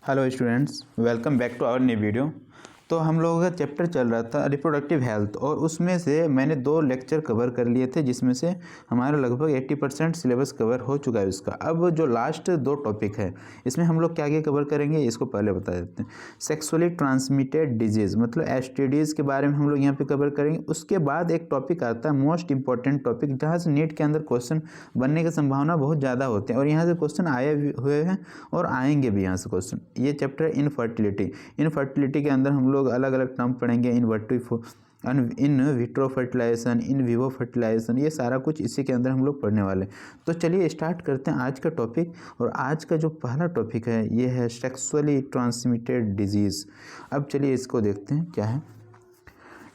Hello students, welcome back to our new video. तो हम लोगों का चैप्टर चल रहा था रिप्रोडक्टिव हेल्थ और उसमें से मैंने 2 लेक्चर कवर कर लिए थे जिसमें से हमारा लगभग 80% सिलेबस कवर हो चुका है उसका। अब जो लास्ट 2 टॉपिक है इसमें हम लोग क्या क्या कवर करेंगे इसको पहले बता देते हैं। सेक्सुअली ट्रांसमिटेड डिजीज़ मतलब एसटीडीज़ के बारे में हम लोग यहाँ पे कवर करेंगे। उसके बाद एक टॉपिक आता है मोस्ट इंपॉर्टेंट टॉपिक, जहाँ से नीट के अंदर क्वेश्चन बनने की संभावना बहुत ज़्यादा होती है और यहाँ से क्वेश्चन आए हुए हैं और आएंगे भी यहाँ से क्वेश्चन। ये चैप्टर है इनफर्टिलिटी। इनफर्टिलिटी के अंदर हम लोग अलग अलग टर्म पढ़ेंगे, in vitro fertilisation, in vivo fertilisation, ये सारा कुछ इसी के अंदर हम लोग पढ़ने वाले। तो चलिए स्टार्ट करते हैं आज का टॉपिक। और आज का जो पहला टॉपिक है ये है सेक्सुअली ट्रांसमिटेड डिजीज़। अब चलिए इसको देखते हैं क्या है।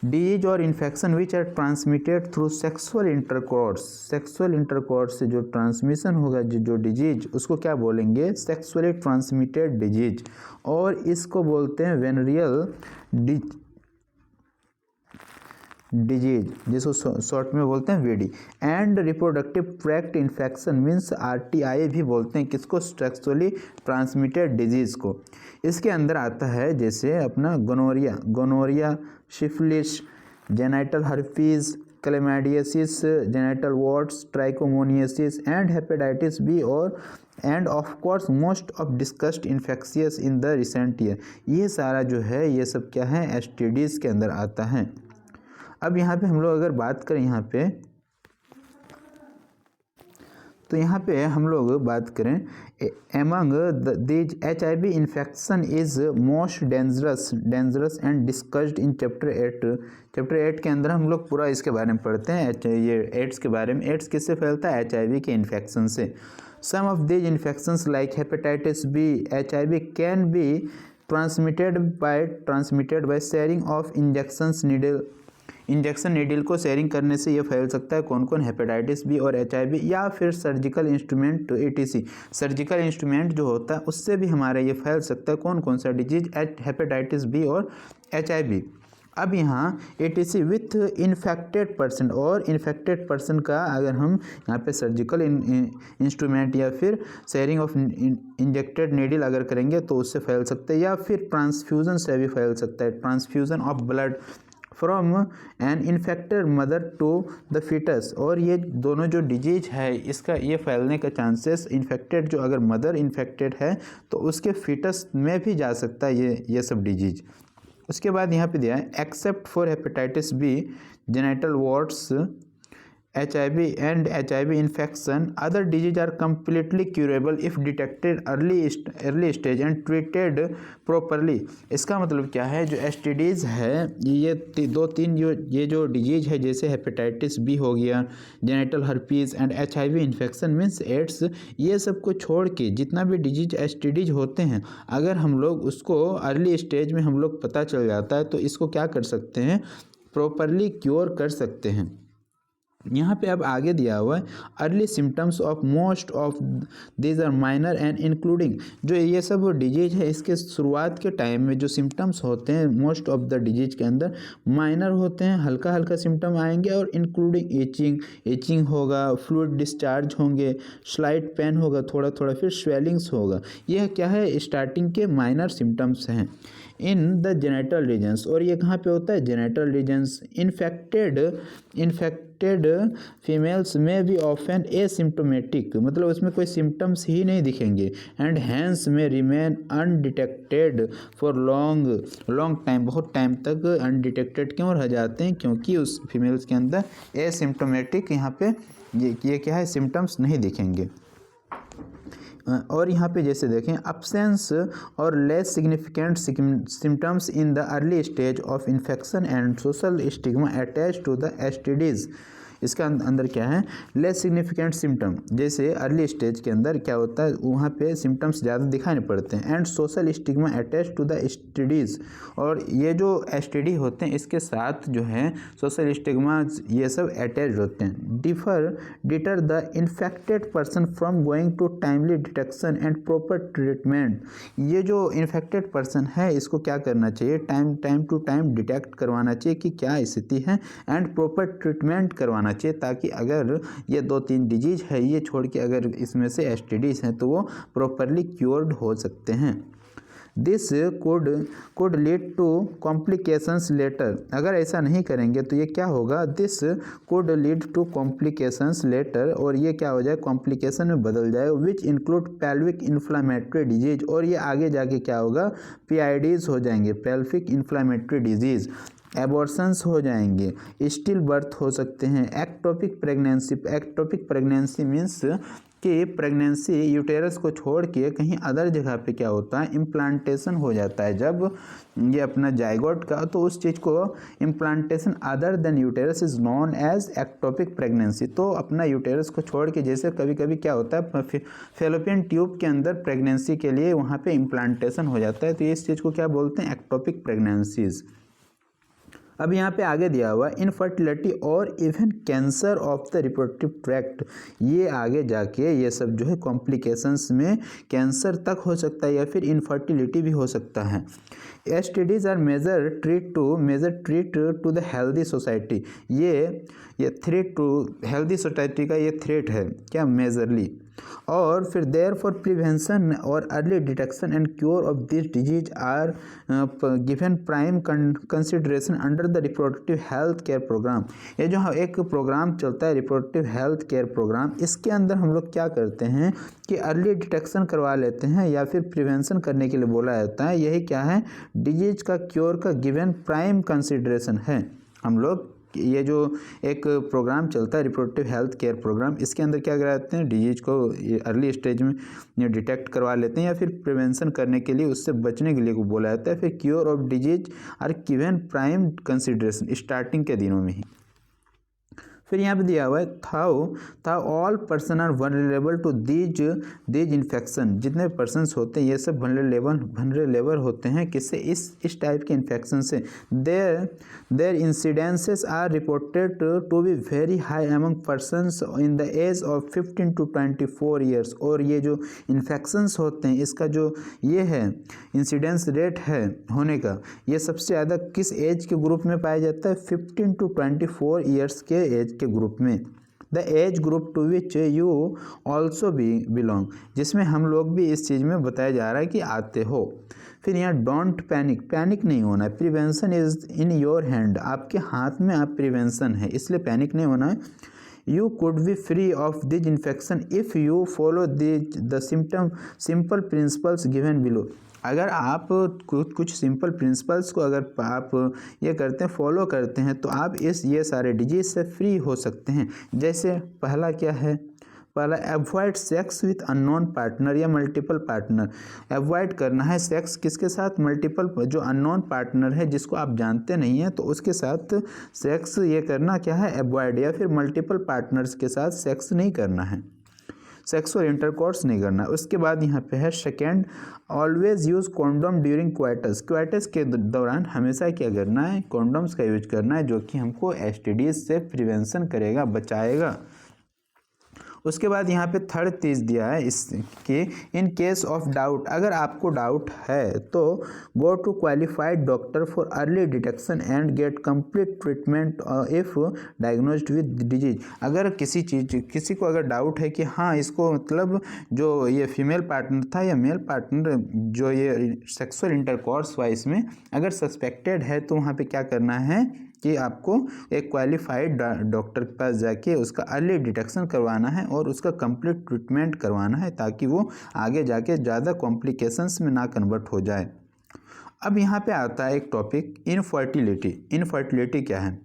डिजीज और infection which are transmitted through sexual intercourse. Sexual intercourse से जो ट्रांसमिशन होगा, जो डिजीज, उसको क्या बोलेंगे? Sexually transmitted disease. और इसको बोलते हैं वेनरियल डिजीज, जिसको शॉर्ट में बोलते हैं VD. And reproductive tract infection means RTI भी बोलते हैं किसको? सेक्सुअली ट्रांसमिटेड डिजीज़ को। इसके अंदर आता है जैसे अपना gonorrhoea, syphilis, genital herpes, chlamydiasis, genital warts, trichomoniasis and hepatitis B और and of course most of discussed infectious in the recent year. ये सारा जो है ये सब क्या है? एसटीडीज़ के अंदर आता है। अब यहाँ पे हम लोग अगर बात करें यहाँ पे, तो यहाँ पे हम लोग बात करें among these HIV infection is most dangerous and discussed in chapter 8। Chapter 8 के अंदर हम लोग पूरा इसके बारे में पढ़ते हैं, ये एड्स के बारे में। एड्स किससे फैलता है? HIV के इन्फेक्शन से। Some of these infections like hepatitis B, HIV can be transmitted by sharing of injection needle को शेयरिंग करने से ये फैल सकता है। कौन कौन? हेपेटाइटिस बी और HIV, या फिर surgical instrument ETC, surgical instrument जो होता है उससे भी हमारा ये फैल सकता है। कौन कौन सा डिजीज? हेपेटाइटिस बी और HIV। अब यहाँ ETC विथ इन्फेक्टेड पर्सन, और इन्फेक्टेड पर्सन का अगर हम यहाँ पे सर्जिकल इंस्ट्रूमेंट या फिर शेयरिंग ऑफ इंजेक्टेड नीडल अगर करेंगे तो उससे फैल सकता है, या फिर ट्रांसफ्यूज़न से भी फैल सकता है। Transfusion of blood from an infected mother to the foetus. और ये दोनों जो डिजीज है इसका ये फैलने का चांसेस, इन्फेक्टेड जो अगर मदर इन्फेक्टेड है तो उसके फीटस में भी जा सकता है ये सब डिजीज। उसके बाद यहाँ पे दिया है except for hepatitis B, genital warts, HIV and HIV infection, other diseases are completely curable if detected early stage and treated properly। इसका मतलब क्या है? जो STDs है ये 2-3 ये जो डिजीज है जैसे हेपेटाइटिस बी हो गया, genital herpes and HIV infection means AIDS, ये सब को छोड़ के जितना भी डिजीज STDs होते हैं, अगर हम लोग उसको अर्ली स्टेज में हम लोग पता चल जाता है तो इसको क्या कर सकते हैं? प्रॉपरली क्योर कर सकते हैं। यहाँ पे अब आगे दिया हुआ है early symptoms of most of these are minor and including. जो ये सब डिजीज है इसके शुरुआत के टाइम में जो सिम्टम्स होते हैं मोस्ट ऑफ द डिजीज के अंदर माइनर होते हैं, हल्का हल्का सिम्टम आएंगे, और इंक्लूडिंग एचिंग होगा, फ्लूइड डिस्चार्ज होंगे, स्लाइट पेन होगा थोड़ा थोड़ा, फिर स्वेलिंग्स होगा। यह क्या है? स्टार्टिंग के माइनर सिम्टम्स हैं इन द जेनेटल रीजन्स। और ये कहाँ पे होता है? Genital regions. इन्फेक्टेड फीमेल्स में भी ऑफन एसिम्टोमेटिक, मतलब उसमें कोई सिम्टम्स ही नहीं दिखेंगे, एंड हैंस में remain undetected for long time, बहुत टाइम तक अनडिटेक्टेड क्यों रह जाते हैं? क्योंकि उस फीमेल्स के अंदर एसिम्टोमेटिक यहाँ पे ये क्या है? सिम्टम्स नहीं दिखेंगे। और यहाँ पे जैसे देखें एब्सेंस और less significant symptoms in the early stage of infection and social stigma attach to the STDs। इसका अंदर क्या है? लेस सिग्निफिकेंट सिम्टम, जैसे अर्ली स्टेज के अंदर क्या होता है वहाँ पे सिम्टम्स ज़्यादा दिखाई नहीं पड़ते हैं, and social stigma attach to the STDs। और ये जो STD होते हैं इसके साथ जो है सोशल स्टिग्मा ये सब अटैच होते हैं। Deter the infected person from going to timely detection and proper treatment. ये जो इन्फेक्टेड पर्सन है इसको क्या करना चाहिए? टाइम टू टाइम डिटेक्ट करवाना चाहिए कि क्या स्थिति है, एंड प्रॉपर ट्रीटमेंट करवाना चाहिए, ताकि अगर ये 2-3 डिजीज है ये छोड़ के अगर इसमें से STDs हैं तो वो प्रॉपरली क्योर्ड हो सकते हैं। This could lead to complications later। अगर ऐसा नहीं करेंगे तो ये क्या होगा, this could lead to complications later, और ये क्या हो जाए, कॉम्प्लिकेशन में बदल जाए, which include pelvic inflammatory disease, और ये आगे जाके क्या होगा, PIDs हो जाएंगे, pelvic inflammatory disease, एबॉर्शंस हो जाएंगे, स्टिल बर्थ हो सकते हैं, ectopic pregnancy. Ectopic pregnancy means कि प्रेगनेंसी यूटेरस को छोड़ के कहीं अदर जगह पे क्या होता है, इम्प्लांटेशन हो जाता है। जब ये अपना जाइगोट का, तो उस चीज़ को implantation other than uterus is known as ectopic pregnancy. तो अपना यूटेरस को छोड़ के, जैसे कभी कभी क्या होता है, फेलोपियन ट्यूब के अंदर प्रेगनेंसी के लिए वहाँ पे इम्प्लांटेशन हो जाता है, तो इस चीज़ को क्या बोलते हैं, एक्टोपिक प्रेगनेंसीज। अब यहाँ पे आगे दिया हुआ इनफर्टिलिटी और even cancer of the reproductive tract, ये आगे जाके ये सब जो है कॉम्प्लिकेशंस में कैंसर तक हो सकता है या फिर इनफर्टिलिटी भी हो सकता है। STDs are major threat to the healthy society. ये थ्रेट टू हेल्दी सोसाइटी का ये थ्रेट है क्या, मेजरली। और फिर देयर फॉर प्रिवेंशन और early detection and cure of this disease are given prime consideration under the reproductive health care programme. ये जो एक प्रोग्राम चलता है रिप्रोडक्टिव हेल्थ केयर प्रोग्राम, इसके अंदर हम लोग क्या करते हैं कि अर्ली डिटेक्शन करवा लेते हैं या फिर प्रिवेंशन करने के लिए बोला जाता है। यही क्या है, डिजीज का क्योर का गिवन प्राइम कंसिडरेशन है। हम लोग ये जो एक प्रोग्राम चलता है रिप्रोडक्टिव हेल्थ केयर प्रोग्राम, इसके अंदर क्या कराते हैं, डिजीज को अर्ली स्टेज में डिटेक्ट करवा लेते हैं या फिर प्रिवेंशन करने के लिए, उससे बचने के लिए को बोला जाता है। फिर cure of disease are given prime consideration, starting के दिनों में ही। फिर यहाँ पे दिया हुआ है था all person are vulnerable to these infection. जितने पर्सनस होते हैं ये सब वनरेबल होते हैं किससे, इस टाइप के इन्फेक्शन से। Their incidences are reported to be very high among persons in the age of 15 to 24 years. और ये जो इन्फेक्शंस होते हैं इसका जो ये है इंसिडेंस रेट है होने का, ये सबसे ज़्यादा किस एज के ग्रुप में पाया जाता है, 15 to 24 ईयर्स के एज के ग्रुप में। The age group to which you also belong, जिसमें हम लोग भी इस चीज़ में बताया जा रहा है कि आते हो। फिर यहाँ डोंट पैनिक नहीं होना है, prevention is in your hand, आपके हाथ में आप प्रिवेंशन है, इसलिए पैनिक नहीं होना है। You could be free of this infection if you follow the simple principles given below. अगर आप कुछ सिंपल प्रिंसिपल्स को अगर आप ये करते हैं, फॉलो करते हैं, तो आप ये सारे डिजीज से फ्री हो सकते हैं। जैसे पहला क्या है, पहला avoid sex with unknown partner या मल्टीपल पार्टनर। अवॉइड करना है सेक्स किसके साथ, मल्टीपल, जो अननोन पार्टनर है जिसको आप जानते नहीं हैं, तो उसके साथ सेक्स ये करना क्या है, अवॉइड, या फिर मल्टीपल पार्टनर्स के साथ सेक्स नहीं करना है, सेक्सुअल इंटरकोर्स नहीं करना। उसके बाद यहाँ पे है second, always use condom during quarters के दौरान हमेशा क्या करना है, कॉन्डोम्स का यूज करना है, जो कि हमको STDs से प्रिवेंशन करेगा, बचाएगा। उसके बाद यहाँ पे थर्ड चीज़ दिया है इसके, इन केस ऑफ डाउट, अगर आपको डाउट है तो go to qualified doctor for early detection and get complete treatment if diagnosed with disease. अगर किसी को अगर डाउट है कि हाँ इसको मतलब जो ये फीमेल पार्टनर था या मेल पार्टनर जो ये सेक्सुअल इंटरकॉर्स हुआ इसमें अगर सस्पेक्टेड है, तो वहाँ पे क्या करना है कि आपको एक क्वालिफाइड डॉक्टर के पास जाके उसका अर्ली डिटेक्शन करवाना है और उसका कंप्लीट ट्रीटमेंट करवाना है, ताकि वो आगे जाके ज़्यादा कॉम्प्लिकेशंस में ना कन्वर्ट हो जाए। अब यहाँ पे आता है एक टॉपिक, इनफर्टिलिटी। इनफर्टिलिटी क्या है,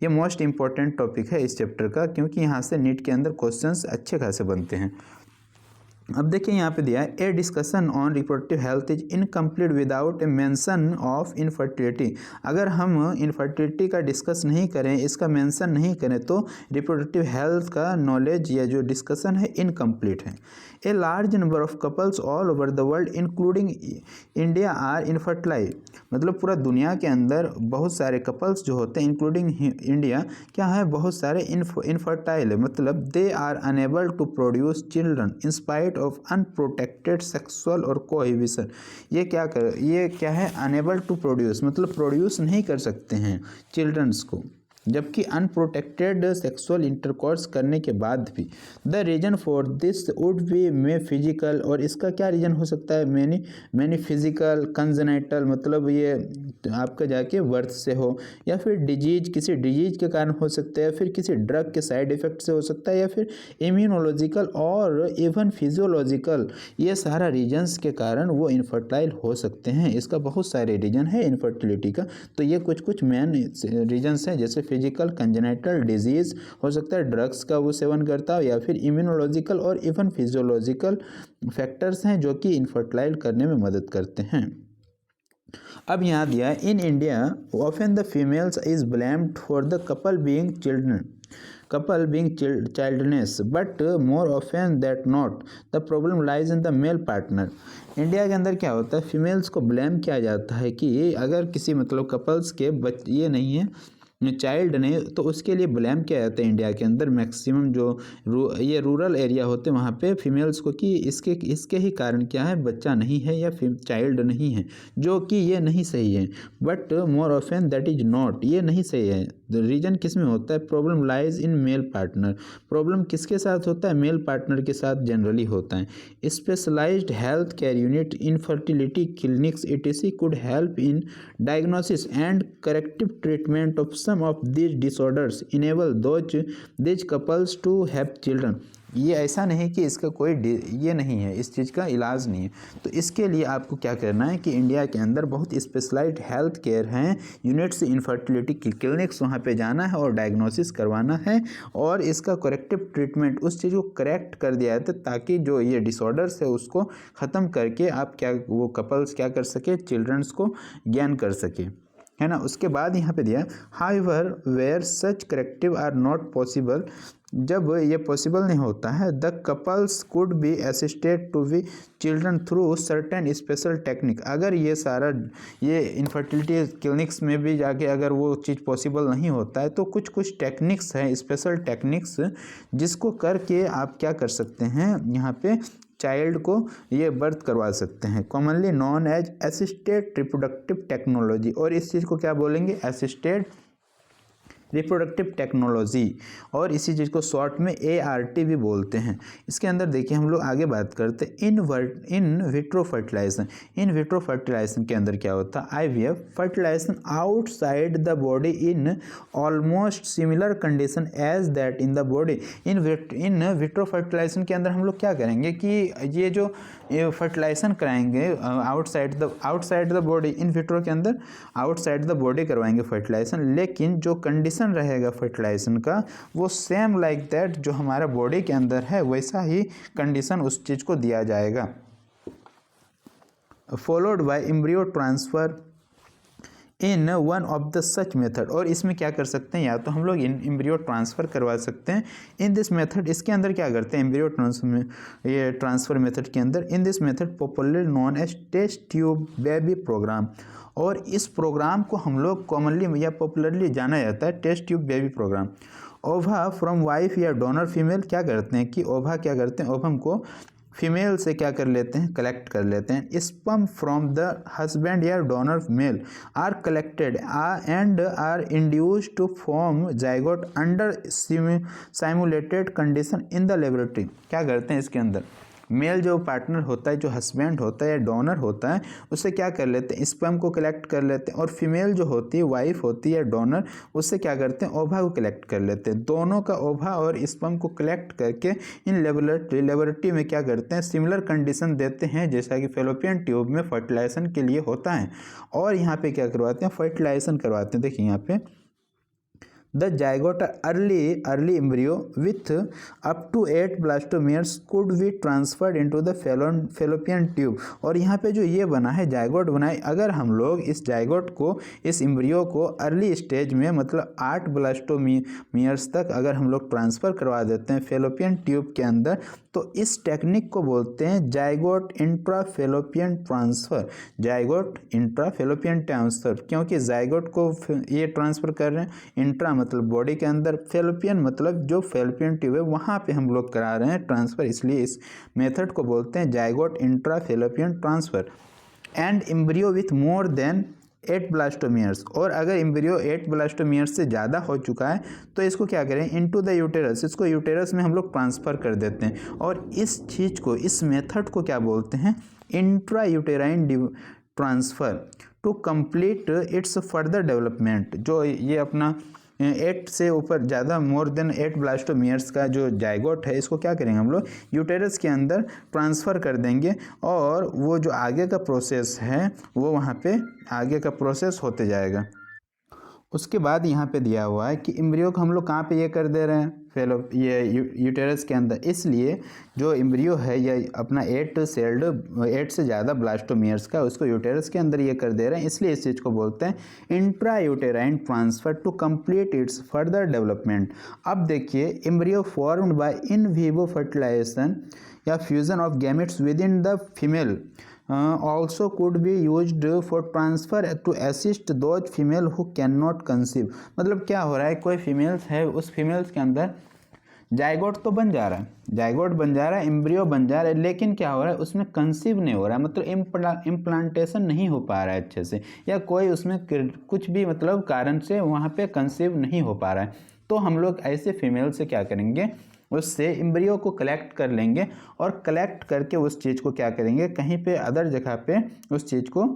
ये मोस्ट इम्पॉर्टेंट टॉपिक है इस चैप्टर का, क्योंकि यहाँ से नीट के अंदर क्वेश्चंस अच्छे खासे बनते हैं। अब देखिए यहाँ पे दिया है, a discussion on reproductive health is incomplete without a mention of infertility. अगर हम इनफर्टिलिटी का डिस्कस नहीं करें, इसका मेंशन नहीं करें, तो रिप्रोडक्टिव हेल्थ का नॉलेज या जो डिस्कशन है इनकम्प्लीट है। A large number of couples all over the world including India are infertilise. मतलब पूरा दुनिया के अंदर बहुत सारे कपल्स जो होते हैं इंक्लूडिंग इंडिया क्या है, बहुत सारे इनफर्टाइल है, मतलब they are unable to produce children in spite of unprotected sexual और कोहिबिशन। ये क्या है, अनेबल टू प्रोड्यूस, मतलब प्रोड्यूस नहीं कर सकते हैं चिल्ड्रंस को, जबकि अनप्रोटेक्टेड सेक्सुअल इंटरकोर्स करने के बाद भी the reason for this would be may physical, और इसका क्या रीजन हो सकता है, मैनी फिजिकल, कंजेनाइटल मतलब ये आपका जाके बर्थ से हो, या फिर डिजीज, किसी डिजीज के कारण हो सकता है, फिर किसी ड्रग के साइड इफेक्ट से हो सकता है, या फिर इम्यूनोलॉजिकल और इवन फिजियोलॉजिकल, ये सारा रीजन्स के कारण वो इनफर्टाइल हो सकते हैं। इसका बहुत सारे रीजन है इनफर्टिलिटी का, तो ये कुछ मेन रीजन्स हैं, जैसे फिजिकल, कंजेनाइटल डिजीज हो सकता है, ड्रग्स का वो सेवन करता हो, या फिर इम्यूनोलॉजिकल और इवन फिजियोलॉजिकल फैक्टर्स हैं जो कि इनफर्टाइल करने में मदद करते हैं। अब यहाँ दिया है in India often the females is blamed for the couple being childless, but more often that not the problem lies in the male partner। India के अंदर क्या होता है, फीमेल्स को ब्लेम किया जाता है कि अगर किसी मतलब कपल्स के ये नहीं है, चाइल्ड नहीं, तो उसके लिए ब्लेम किया जाता है इंडिया के अंदर मैक्सिमम जो ये रूरल एरिया होते हैं वहाँ पे फीमेल्स को, कि इसके ही कारण क्या है, बच्चा नहीं है या चाइल्ड नहीं है, जो कि ये नहीं सही है। But more often that is not, ये नहीं सही है। रीजन किस में होता है, problem lies in male partner, problem किसके साथ होता है, मेल पार्टनर के साथ जनरली होता है। Specialised health care unit, infertility clinics etc could help in diagnosis and corrective treatment of some of these disorders, enable these couples to have children। ये ऐसा नहीं कि इसका कोई ये नहीं है, इस चीज़ का इलाज नहीं है। तो इसके लिए आपको क्या करना है कि इंडिया के अंदर बहुत स्पेशलाइज्ड हेल्थ केयर हैं यूनिट्स, इनफर्टिलिटी की क्लिनिक्स, वहाँ पे जाना है और डायग्नोसिस करवाना है, और इसका करेक्टिव ट्रीटमेंट, उस चीज़ को करेक्ट कर दिया जाता है ताकि जो ये डिसऑर्डर्स है उसको ख़त्म करके आप क्या वो कपल्स क्या कर सके, चिल्ड्रंस को गेन कर सके, है ना। उसके बाद यहाँ पे दिया however where such corrective are not possible, जब ये पॉसिबल नहीं होता है, the couples could be assisted to be children through certain special technique. अगर ये सारा ये इनफर्टिलिटी क्लिनिक्स में भी जाके अगर वो चीज़ पॉसिबल नहीं होता है, तो कुछ टेक्निक्स हैं, स्पेशल टेक्निक्स, जिसको करके आप क्या कर सकते हैं, यहाँ पे चाइल्ड को ये बर्थ करवा सकते हैं, commonly known as assisted reproductive technology. और इस चीज़ को क्या बोलेंगे, असिस्टेड रिप्रोडक्टिव टेक्नोलॉजी, और इसी चीज़ को शॉर्ट में ART भी बोलते हैं। इसके अंदर देखिए हम लोग आगे बात करते हैं in vitro fertilisation. In vitro fertilisation के अंदर क्या होता है, IVF fertilisation outside the body in almost similar condition as that in the body. In vitro fertilisation के अंदर हम लोग क्या करेंगे कि ये जो फर्टिलाइजेशन कराएंगे outside the body, in vitro के अंदर आउटसाइड द बॉडी करवाएंगे फर्टिलाइजेशन, लेकिन जो कंडीशन रहेगा फर्टिलाइजेशन का वो सेम लाइक दैट जो हमारा बॉडी के अंदर है वैसा ही कंडीशन उस चीज को दिया जाएगा। Followed by embryo transfer in one of the such method. और इसमें क्या कर सकते हैं, या तो हम लोग एम्ब्रियो ट्रांसफ़र करवा सकते हैं इन दिस मेथड। इसके अंदर क्या करते हैं, एम्ब्रियो ट्रांसफ़र मेथड के अंदर, in this method popularly known as test tube baby programme. और इस प्रोग्राम को हम लोग कॉमनली या पॉपुलरली जाना जाता है टेस्ट ट्यूब बेबी प्रोग्राम। ओवा फ्रॉम वाइफ या डोनर फीमेल क्या करते हैं कि ओवा क्या करते हैं, ओवम को फीमेल से क्या कर लेते हैं, कलेक्ट कर लेते हैं। स्पर्म फ्रॉम द हस्बैंड या donor male are collected and are induced to form zygote under simulated condition in the laboratory. क्या करते हैं इसके अंदर, मेल जो पार्टनर होता है, जो हस्बैंड होता है या डोनर होता है, उससे क्या कर लेते हैं, स्पर्म को कलेक्ट कर लेते हैं, और फीमेल जो होती है, वाइफ होती है या डोनर, उससे क्या करते हैं, ओवा को कलेक्ट कर लेते हैं। दोनों का ओवा और स्पर्म को कलेक्ट करके इन लेबोरेटरी में क्या करते हैं, सिमिलर कंडीशन देते हैं जैसा कि फेलोपियन ट्यूब में फर्टिलाइजेशन के लिए होता है। और यहाँ पे क्या करवाते हैं, फर्टिलाइजेशन करवाते हैं। देखिए यहाँ पे The zygote early embryo with up to 8 blastomeres could be transferred into the fallopian tube। और यहाँ पे जो ये बना है जाइगोट बना है, अगर हम लोग इस जाइगोट को, इस एम्ब्रियो को अर्ली स्टेज में मतलब 8 ब्लास्टोमियर्स तक अगर हम लोग ट्रांसफ़र करवा देते हैं फेलोपियन ट्यूब के अंदर, तो इस टेक्निक को बोलते हैं zygote intrafallopian transfer. Zygote intrafallopian transfer, क्योंकि जाइगोट को ये ट्रांसफ़र कर रहे हैं, इंट्रा मतलब बॉडी के अंदर, फेलोपियन मतलब जो फेलोपियन ट्यूब है वहाँ पे हम लोग करा रहे हैं ट्रांसफ़र, इसलिए इस मेथड को बोलते हैं zygote intrafallopian transfer. And embryo with more than 8 blastomeres, और अगर एम्ब्रियो 8 ब्लास्टोमियर्स से ज़्यादा हो चुका है तो इसको क्या करें, इनटू द यूटेरस, इसको यूटेरस में हम लोग ट्रांसफ़र कर देते हैं। और इस चीज़ को, इस मेथड को क्या बोलते हैं, intra uterine transfer to complete its further development. जो ये अपना 8 से ऊपर ज़्यादा मोर देन 8 ब्लास्टोमियर्स का जो जाइगोट है, इसको क्या करेंगे हम लोग यूटेरस के अंदर ट्रांसफ़र कर देंगे, और वो जो आगे का प्रोसेस है वो वहाँ पे आगे का प्रोसेस होते जाएगा। उसके बाद यहाँ पे दिया हुआ है कि एम्ब्रियो को हम लोग कहाँ पे ये कर दे रहे हैं, ये यूटेरस के अंदर। इसलिए जो एम्ब्रियो है ये अपना 8 से ज़्यादा ब्लास्टोमियर्स का, उसको यूटेरस के अंदर ये कर दे रहे हैं, इसलिए इस चीज़ को बोलते हैं intra uterine transfer to complete its further development. अब देखिए, embryo formed by in vivo fertilisation या fusion of gametes with in the female also could be used for transfer to assist those female who cannot conceive। मतलब क्या हो रहा है, कोई females है, उस फीमेल्स के अंदर जाइगोट तो बन जा रहा है, जाइगोट बन जा रहा है, एम्ब्रियो बन जा रहा है, लेकिन क्या हो रहा है, उसमें कंसीव नहीं हो रहा है, मतलब इम्प्लांटेशन नहीं हो पा रहा है अच्छे से, या कोई उसमें कुछ भी मतलब कारण से वहाँ पे कंसीव नहीं हो पा रहा है। तो हम लोग ऐसे फीमेल से क्या करेंगे, उससे एम्ब्रियो को कलेक्ट कर लेंगे, और कलेक्ट करके उस चीज़ को क्या करेंगे, कहीं पे अदर जगह पे उस चीज़ को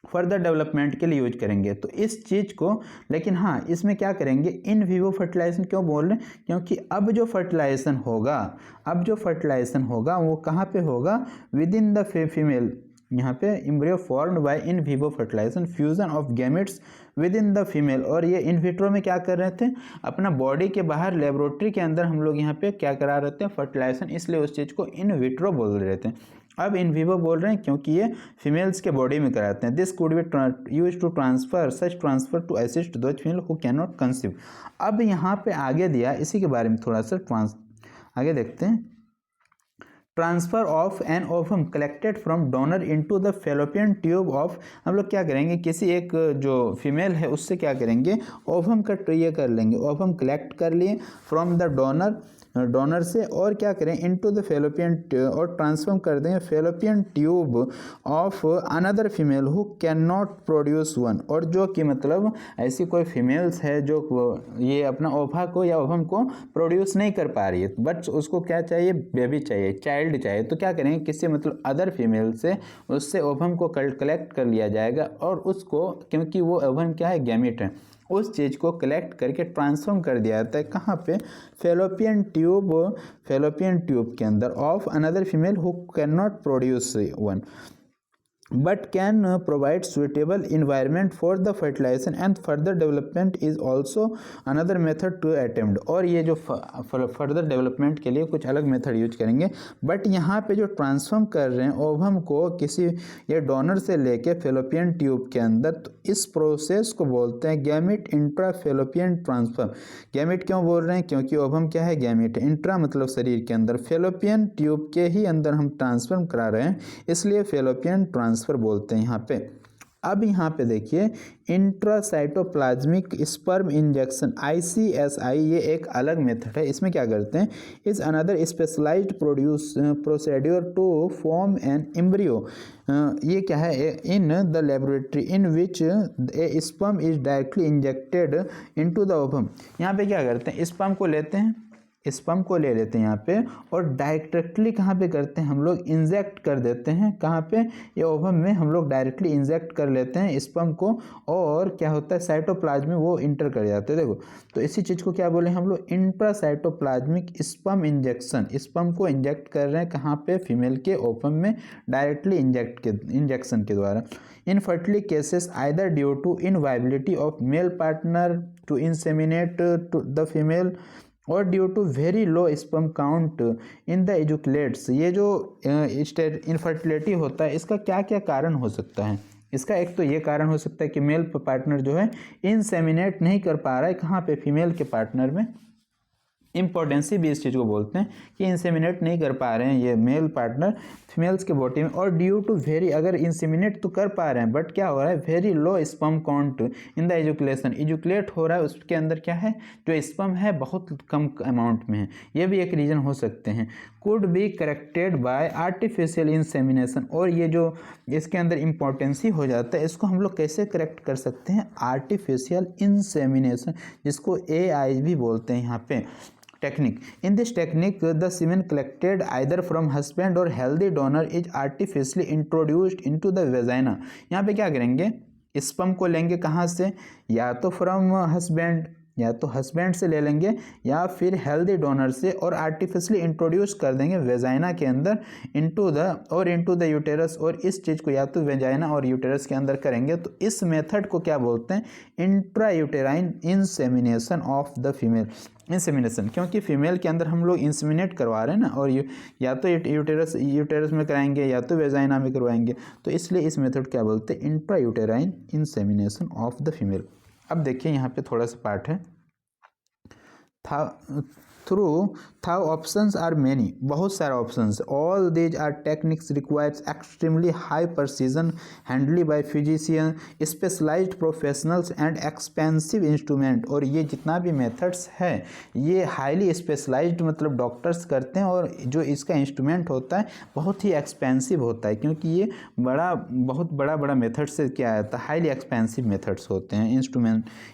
फर्दर डेवलपमेंट के लिए यूज करेंगे। तो इस चीज़ को, लेकिन हाँ, इसमें क्या करेंगे, इन विवो फर्टिलाइजेशन क्यों बोल रहे हैं, क्योंकि अब जो फर्टिलाइजेशन होगा वो कहाँ पे होगा, विद इन द फीमेल। यहाँ पे embryo formed by in vivo fertilisation fusion of gametes with in the female. और ये इन विट्रो में क्या कर रहे थे, अपना बॉडी के बाहर लेबोरेटरी के अंदर हम लोग यहाँ पे क्या करा रहे थे, फर्टिलाइजेशन, इसलिए उस चीज़ को इन विट्रो बोल रहे थे। अब इन विवो बोल रहे हैं क्योंकि ये फीमेल्स के बॉडी में कराते हैं। This could be use to transfer such transfer to assist those female who can not conceive. अब यहाँ पे आगे दिया, इसी के बारे में थोड़ा सा आगे देखते हैं। Transfer of an ovum collected from donor into the fallopian tube of, हम लोग क्या करेंगे, किसी एक जो फीमेल है उससे क्या करेंगे, ओवम का ये कर लेंगे, ओवम कलेक्ट कर लिए फ्रॉम द डोनर से, और क्या करें, इनटू द फेलोपियन, और ट्रांसफॉर्म कर देंगे fallopian tube of another female who can not produce one. और जो कि मतलब ऐसी कोई फीमेल्स है जो ये अपना ओवा को या ओवम को प्रोड्यूस नहीं कर पा रही है, बट उसको क्या चाहिए, बेबी चाहिए, चाइल्ड चाहिए। तो क्या करेंगे, किसी मतलब अदर फीमेल से उससे ओवम को कलेक्ट कर लिया जाएगा, और उसको, क्योंकि वो ओवम क्या है, गैमेट है, उस चीज़ को कलेक्ट करके ट्रांसफॉर्म कर दिया जाता है कहाँ पे, फेलोपियन ट्यूब के अंदर of another female who can not produce one but can provide suitable environment for the fertilization and further development is also another method to attempt। और ये जो फर्दर डेवलपमेंट के लिए कुछ अलग मेथड यूज करेंगे, बट यहाँ पे जो ट्रांसफॉर्म कर रहे हैं ओवम को किसी ये डोनर से लेके फेलोपियन ट्यूब के अंदर, तो इस प्रोसेस को बोलते हैं gamete intra fallopian transfer. Gamete क्यों बोल रहे हैं, क्योंकि ओवम क्या है, गैमेट है, इंट्रा मतलब शरीर के अंदर, फेलोपियन ट्यूब के ही अंदर हम ट्रांसफॉर्म करा रहे हैं, इसलिए फेलोपियन ट्रांसफर बोलते हैं यहाँ पे। अब यहाँ पे देखिए, इंट्रासाइटोप्लाज्मिक स्पर्म इंजेक्शन ICSI, ये एक अलग मेथड है। इसमें क्या करते हैं, is another specialised procedure to form an embryo. ये क्या है, in the laboratory in which a sperm is directly injected into the ovum. यहाँ पे क्या करते हैं, स्पर्म को लेते हैं, स्पर्म को ले लेते हैं यहाँ पे, और डायरेक्टली कहाँ पे करते हैं, हम लोग इंजेक्ट कर देते हैं, कहाँ पे, ये ओवम में हम लोग डायरेक्टली इंजेक्ट कर लेते हैं स्पर्म को, और क्या होता है, साइटोप्लाज्म में वो इंटर कर जाते हैं। देखो, तो इसी चीज़ को क्या बोले हम लोग, इंट्रासाइटोप्लाज्मिक स्पर्म इंजेक्शन। स्पर्म को इंजेक्ट कर रहे हैं कहाँ पे, फीमेल के ओवम में, डायरेक्टली इंजेक्शन के द्वारा। In fertility cases either due to inviability of male partner to inseminate to the female और due to very low sperm count in the ejaculates. ये जो इनफर्टिलिटी होता है, इसका क्या क्या कारण हो सकता है, इसका एक तो ये कारण हो सकता है कि मेल पार्टनर जो है इंसेमिनेट नहीं कर पा रहा है, कहाँ पे, फीमेल के पार्टनर में। इम्पोर्टेंसी भी इस चीज़ को बोलते हैं कि इंसेमिनेट नहीं कर पा रहे हैं ये मेल पार्टनर फीमेल्स के बॉडी में, और ड्यू टू वेरी, अगर इंसेमिनेट तो कर पा रहे हैं बट क्या हो रहा है, very low sperm count in the ejaculation, ejaculate हो रहा है, उसके अंदर क्या है, जो स्पर्म है बहुत कम अमाउंट में है, ये भी एक रीज़न हो सकते हैं। Could be corrected bye artificial insemination. और ये जो इसके अंदर इम्पोर्टेंसी हो जाता है, इसको हम लोग कैसे करेक्ट कर सकते हैं? आर्टिफिशियल इंसेमिनेशन, जिसको AI भी बोलते हैं यहाँ पे technique. In this technique the semen collected either from husband और healthy donor is artificially introduced into the vagina. यहाँ पे क्या करेंगे? स्पर्म को लेंगे कहाँ से? या तो फ्रॉम हस्बैंड, या तो हस्बैंड से ले लेंगे या फिर हेल्दी डोनर से, और आर्टिफिशियली इंट्रोड्यूस कर देंगे वेजाइना के अंदर इनटू द यूटेरस। और इस चीज़ को या तो वेजाइना और यूटेरस के अंदर करेंगे। तो इस मेथड को क्या बोलते हैं? Intra uterine insemination of the female. Insemination, क्योंकि फीमेल के अंदर हम लोग इंसेमिनेट करवा रहे हैं ना, और या तो यूटेरस में कराएंगे या तो वेजाइना में करवाएंगे, तो इसलिए इस मेथड क्या बोलते हैं? Intra uterine insemination of the female. अब देखिए यहाँ पे थोड़ा सा पार्ट है। था ऑप्शंस आर मेनी, बहुत सारे options. All these are techniques requires extremely high precision handling by physician specialised professionals and expensive instrument. और ये जितना भी मेथड्स है ये हाईली स्पेशलाइज्ड मतलब डॉक्टर्स करते हैं, और जो इसका इंस्ट्रूमेंट होता है बहुत ही एक्सपेंसिव होता है, क्योंकि ये बहुत बड़ा मेथड से क्या आता है? हाईली एक्सपेंसिव मेथड्स होते हैं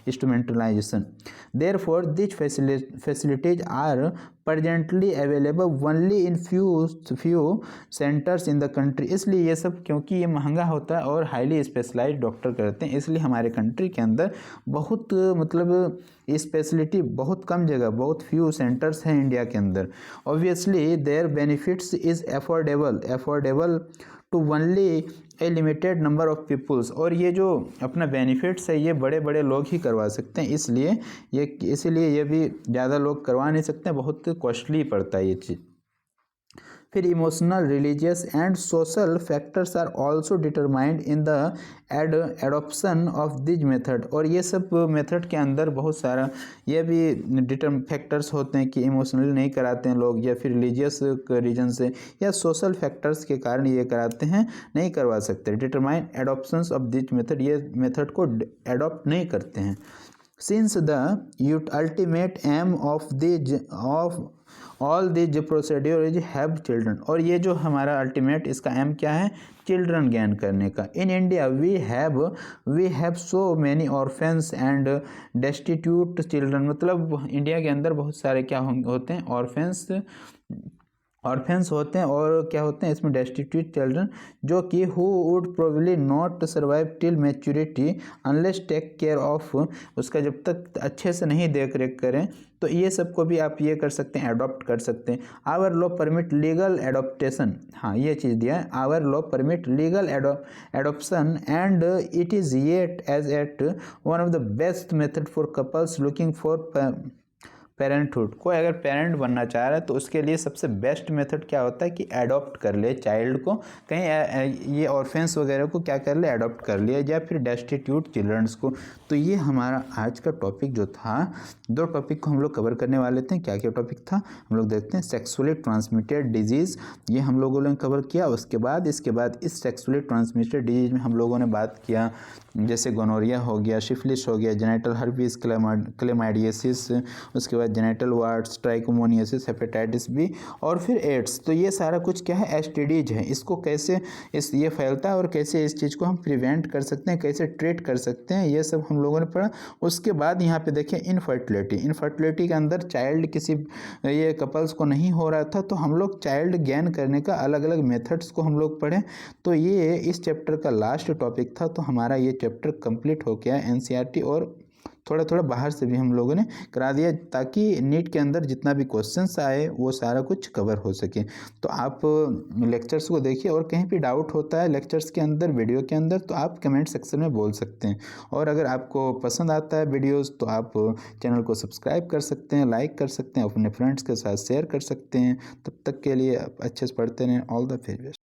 instrumentalisation. Therefore this facilities are presently available only in few centers in the country। इसलिए ये सब, क्योंकि ये महंगा होता है और हाईली स्पेशलाइज्ड डॉक्टर करते हैं, इसलिए हमारे कंट्री के अंदर बहुत मतलब स्पेशलिटी बहुत कम जगह, बहुत फ्यू सेंटर्स हैं इंडिया के अंदर। Obviously their benefits is affordable to only a limited number of peoples. और ये जो अपना बेनिफिट्स है ये बड़े बड़े लोग ही करवा सकते हैं, इसीलिए ये भी ज़्यादा लोग करवा नहीं सकते, बहुत कॉस्टली पड़ता है ये चीज़। फिर emotional, religious and social factors are also determined in the adoption of these method. और ये सब मेथड के अंदर बहुत सारा ये भी फैक्टर्स होते हैं कि इमोशनली नहीं कराते हैं लोग, या फिर रिलीजियस रीजन से या सोशल फैक्टर्स के कारण ये कराते हैं, नहीं करवा सकते। डिटरमाइन एडॉप्शंस ऑफ दिज मेथड, ये मेथड को एडॉप्ट नहीं करते हैं। Since the ultimate aim of all these procedure is have children. और ये जो हमारा अल्टीमेट इसका एम क्या है? चिल्ड्रन गेन करने का। In India we have so many orphans and destitute children. मतलब इंडिया के अंदर बहुत सारे क्या होते हैं? ऑर्फेंस होते हैं, और क्या होते हैं इसमें? डेस्टिट्यूट चिल्ड्रन, जो कि who would probably not survive till maturity unless take care of, उसका जब तक अच्छे से नहीं देख रेख करें। तो ये सबको भी आप ये कर सकते हैं, अडॉप्ट कर सकते हैं। Our law permit legal adoption, हाँ ये चीज़ दिया है, our law permit legal adoption and it is yet as at one of the best method for couples looking for parenthood. कोई अगर पेरेंट बनना चाह रहा है तो उसके लिए सबसे बेस्ट मेथड क्या होता है कि अडॉप्ट कर ले चाइल्ड को, कहीं ये ऑर्फेंस वगैरह को क्या कर ले? अडॉप्ट कर लिया, या फिर डेस्टिट्यूट चिल्ड्रंस को। तो ये हमारा आज का टॉपिक जो था, 2 टॉपिक को हम लोग कवर करने वाले थे। क्या क्या टॉपिक था हम लोग देखते हैं। सेक्सुअली ट्रांसमिटेड डिजीज़, ये हम लोगों ने कवर किया। इसके बाद इस सेक्सुअली ट्रांसमिटेड डिजीज़ में हम लोगों ने बात किया जैसे गोनोरिया हो गया, सिफिलिस हो गया, जेनिटल हर्पीस, क्लेमाइडियासिस, उसके बाद genital warts, trichomoniasis, hepatitis B, और फिर एड्स। तो ये सारा कुछ क्या है? एसटीडीज है। इसको कैसे ये फैलता है और कैसे इस चीज़ को हम प्रिवेंट कर सकते हैं, कैसे ट्रीट कर सकते हैं, ये सब हम लोगों ने पढ़ा। उसके बाद यहाँ पे देखें इनफर्टिलिटी के अंदर चाइल्ड किसी ये कपल्स को नहीं हो रहा था, तो हम लोग चाइल्ड गेन करने का अलग अलग मेथड्स को हम लोग पढ़ें। तो ये इस चैप्टर का लास्ट टॉपिक था। तो हमारा ये चैप्टर कंप्लीट हो गया एनसीईआरटी, और थोड़ा थोड़ा बाहर से भी हम लोगों ने करा दिया, ताकि नीट के अंदर जितना भी क्वेश्चंस आए वो सारा कुछ कवर हो सके। तो आप लेक्चर्स को देखिए, और कहीं भी डाउट होता है लेक्चर्स के अंदर, वीडियो के अंदर, तो आप कमेंट सेक्शन में बोल सकते हैं। और अगर आपको पसंद आता है वीडियोज़ तो आप चैनल को सब्सक्राइब कर सकते हैं, लाइक कर सकते हैं, अपने फ्रेंड्स के साथ शेयर कर सकते हैं। तब तक के लिए अच्छे से पढ़ते रहें। All the very best.